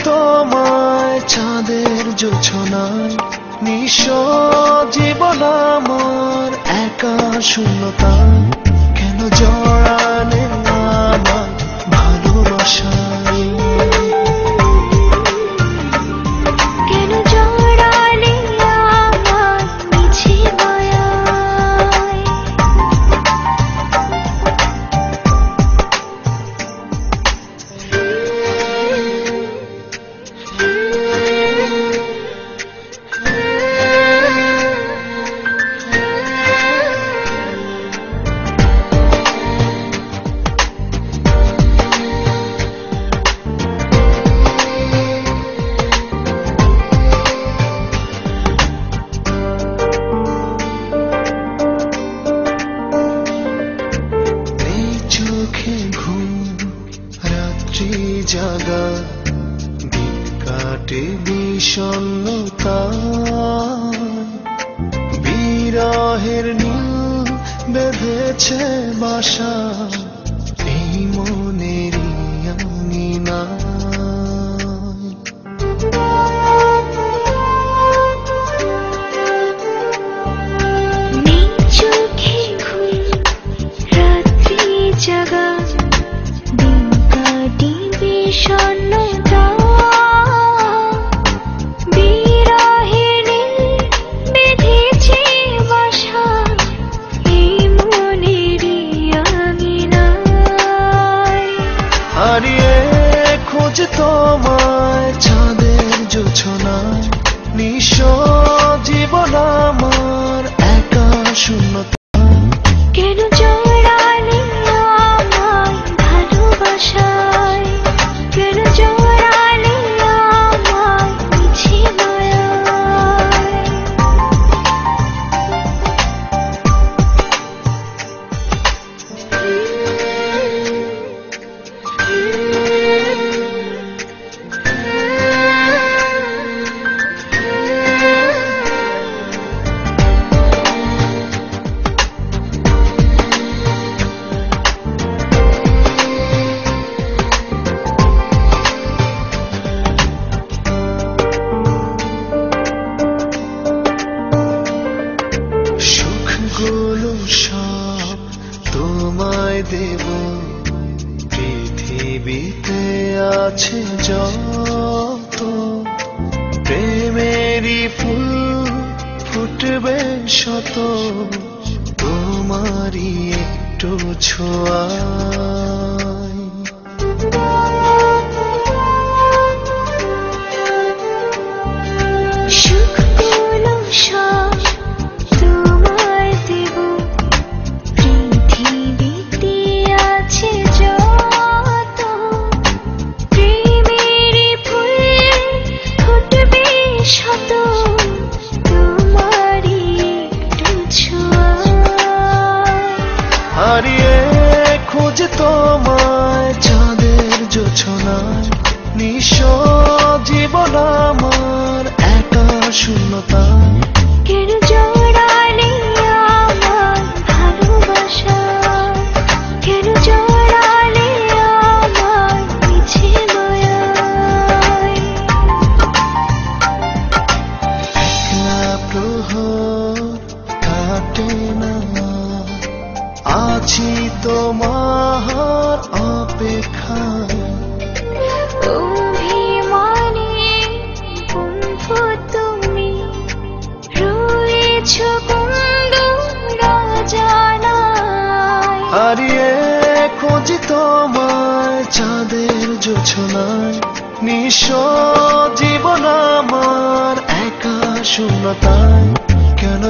তোমায় চাঁদের জোছনায় নিঃস্ব জীবন আমার একা শূন্যতায় কেন জড়ালে আমার ভালোবাসায় জাগা দিন কাটে বিষণ্ণতায় বিরহের নীল বেঁধেছে বাসা এই মনেরই আঙিনায় জাগা হারিয়ে খোঁজ তোমায় চাঁদের জোছনায় নিঃস্ব জীবন আমার একা শূন্যতা কেন জড়ালে আমায় ভালোবাসায় কেন জড়ালে আমায় মিছে সব তোমায় দেব পৃথিবীতে আছে যত প্রেমেরই ফুল ফুটবে শত তোমারই একটু ছোঁয়ায় সুখগুলো সব তোমায় দেব পৃথিবীতে আছে যত প্রেমেরই ফুল ফুটবে শত তোমারই একটু ছোঁয়ায় হারিয়ে খোঁজ তোমায় চাঁদের জোছনায় নিঃস্ব জীবন আমার একা শূন্যতায় কেন জড়ালে আমায় ভালোবাসায় কেন জড়ালে আমায় মিছে মায়ায় একলা প্রহর কাটে না আছি তোমার অপেক্ষায় অভিমানে বন্ধু তুমি রয়েছ কুন্দ রাজানায় হারিয়ে খোঁজি তোমায় চাঁদের জোছনায় নিঃস্ব জীবন আমার একা শূন্যতায় কেন